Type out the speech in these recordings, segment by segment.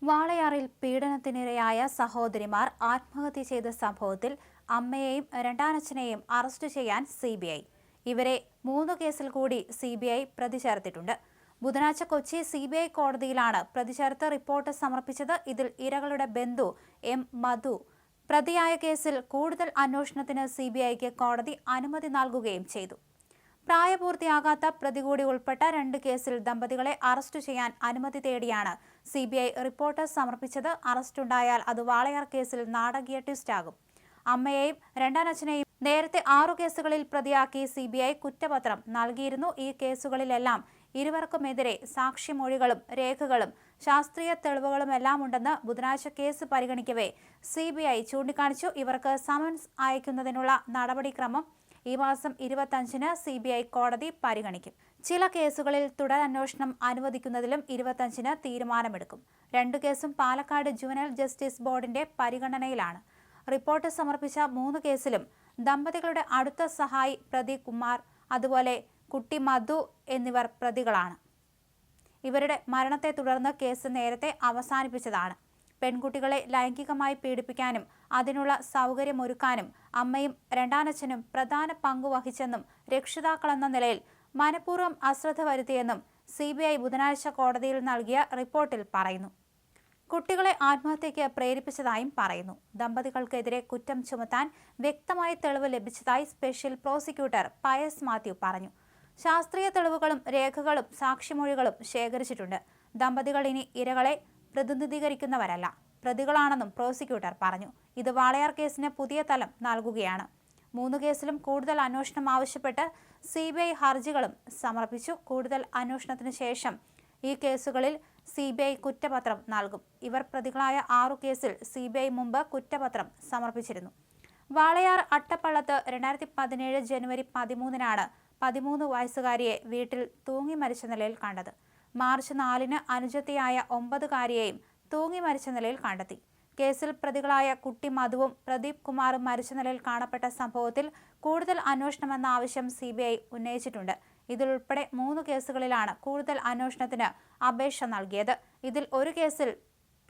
വാളയാറിൽ പീഡനത്തിനിരയായ സഹോദരിമാർ ആത്മഹത്യ ചെയ്ത സംഭവത്തിൽ അമ്മയെയും രണ്ടാനച്ഛനെയും അറസ്റ്റ് ചെയ്യാൻ സിബിഐ. ഇവരെ 3 കേസിൽ കൂടി സിബിഐ പ്രതി ചേർത്തിട്ടുണ്ട്. ബുധനാഴ്ച കൊച്ചി സിബിഐ കോടതിയിലാണ് പ്രതിചേർത്ത് റിപ്പോർട്ട് സമർപ്പിച്ചത്. ഇതിൽ ഇരകളുടെ ബന്ധു എം മധു പ്രതിയായ കേസിൽ കൂടുതൽ അന്വേഷണത്തിന് സിബിഐക്ക് കോടതി അനുമതി നൽകുകയും ചെയ്തു. പ്രായപൂർത്തിയാകാത്ത പ്രതി കൂടി ഉൾപ്പെട്ട 2 കേസിൽ ദമ്പതികളെ അറസ്റ്റ് ചെയ്യാൻ അനുമതി തേടിയാണ് സിബിഐ റിപ്പോർട്ട് സമർപ്പിച്ചത്. അറസ്റ്റുണ്ടായാൽ അത് വാളയാർ കേസിൽ നാടകീയ ട്വിസ്റ്റാകും. അമ്മയെയും രണ്ടാനച്ഛനെയും നേരത്തെ 6 കേസുകളിൽ പ്രതിയാക്കി സിബിഐ കുറ്റപത്രം നൽകിയിരുന്നു. ഈ കേസുകളിലെല്ലാം ഇരുവർക്കുമെതിരെ സാക്ഷിമൊഴികളും രേഖകളും ശാസ്ത്രീയ തെളിവുകളുമെല്ലാം ഉണ്ടെന്ന് ബുധനാഴ്ച കേസ് പരിഗണിക്കവേ സിബിഐ ചൂണ്ടിക്കാണിച്ചു. ഇവർക്ക് സമൻസ് അയക്കുന്നതിനുള്ള നടപടിക്രമം ഈ മാസം 25-ന് സിബിഐ കോടതി പരിഗണിക്കും. ചില കേസുകളിൽ തുടരന്വേഷണം അനുവദിക്കുന്നതിലും 25-ന് തീരുമാനമെടുക്കും. 2 കേസും പാലക്കാട് ജുവനൈൽ ജസ്റ്റിസ് ബോർഡിന്റെ പരിഗണനയിലാണ്. റിപ്പോർട്ട് സമർപ്പിച്ച 3 കേസിലും ദമ്പതികളുടെ അടുത്ത സഹായി പ്രദീപ് കുമാർ, അതുപോലെ കുട്ടി മധു എന്നിവർ പ്രതികളാണ്. ഇവരുടെ മരണത്തെ തുടർന്ന് കേസ് നേരത്തെ അവസാനിപ്പിച്ചതാണ്. പെൺകുട്ടികളെ ലൈംഗികമായി പീഡിപ്പിക്കാനും അതിനുള്ള സൗകര്യമൊരുക്കാനും അമ്മയും രണ്ടാനച്ഛനും പ്രധാന പങ്കുവഹിച്ചെന്നും രക്ഷിതാക്കളെന്ന നിലയിൽ മനഃപൂർവ്വം അശ്രദ്ധ വരുത്തിയെന്നും സിബിഐ ബുധനാഴ്ച കോടതിയിൽ നൽകിയ റിപ്പോർട്ടിൽ പറയുന്നു. കുട്ടികളെ ആത്മഹത്യയ്ക്ക് പ്രേരിപ്പിച്ചതായും പറയുന്നു. ദമ്പതികൾക്കെതിരെ കുറ്റം ചുമത്താൻ വ്യക്തമായ തെളിവ് ലഭിച്ചതായി സ്പെഷ്യൽ പ്രോസിക്യൂട്ടർ പയസ് മാത്യു പറഞ്ഞു. ശാസ്ത്രീയ തെളിവുകളും രേഖകളും സാക്ഷിമൊഴികളും ശേഖരിച്ചിട്ടുണ്ട്. ദമ്പതികൾ ഇനി ഇരകളെ പ്രതിനിധീകരിക്കുന്നവരല്ല, പ്രതികളാണെന്നും പ്രോസിക്യൂട്ടർ പറഞ്ഞു. ഇത് വാളയാർ കേസിന് പുതിയ തലം നൽകുകയാണ്. 3 കേസിലും കൂടുതൽ അന്വേഷണം ആവശ്യപ്പെട്ട് സിബിഐ ഹർജികളും സമർപ്പിച്ചു. കൂടുതൽ അന്വേഷണത്തിന് ശേഷം ഈ കേസുകളിൽ സിബിഐ കുറ്റപത്രം നൽകും. ഇവർ പ്രതികളായ 6 കേസിൽ സിബിഐ മുമ്പ് കുറ്റപത്രം സമർപ്പിച്ചിരുന്നു. വാളയാർ അട്ടപ്പള്ളത്ത് 2017 ജനുവരി 13-നാണ് 13 വയസ്സുകാരിയെ വീട്ടിൽ തൂങ്ങി മരിച്ച നിലയിൽ കണ്ടത്. മാർച്ച് 4-ന് അനുജത്തിയായ 9-കാരിയെയും തൂങ്ങി മരിച്ച നിലയിൽ കണ്ടെത്തി. കേസിൽ പ്രതികളായ കുട്ടി മധുവും പ്രദീപ് കുമാറും മരിച്ച നിലയിൽ കാണപ്പെട്ട സംഭവത്തിൽ കൂടുതൽ അന്വേഷണമെന്ന ആവശ്യം സിബിഐ ഉന്നയിച്ചിട്ടുണ്ട്. ഇതിലുൾപ്പെടെ 3 കേസുകളിലാണ് കൂടുതൽ അന്വേഷണത്തിന് അപേക്ഷ നൽകിയത്. ഇതിൽ ഒരു കേസിൽ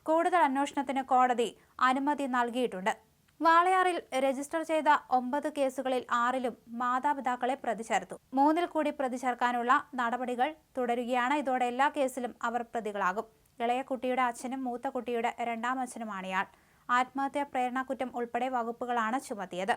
കൂടുതൽ അന്വേഷണത്തിന് കോടതി അനുമതി നൽകിയിട്ടുണ്ട്. വാളയാറിൽ രജിസ്റ്റർ ചെയ്ത 9 കേസുകളിൽ 6-ലും മാതാപിതാക്കളെ പ്രതി ചേർത്തു. 3-ൽ കൂടി പ്രതി ചേർക്കാനുള്ള നടപടികൾ തുടരുകയാണ്. ഇതോടെ എല്ലാ കേസിലും അവർ പ്രതികളാകും. ഇളയ കുട്ടിയുടെ അച്ഛനും മൂത്ത കുട്ടിയുടെ 2ാം അച്ഛനുമാണ് ഇയാൾ. ആത്മഹത്യാ പ്രേരണാകുറ്റം ഉൾപ്പെടെ വകുപ്പുകളാണ് ചുമത്തിയത്.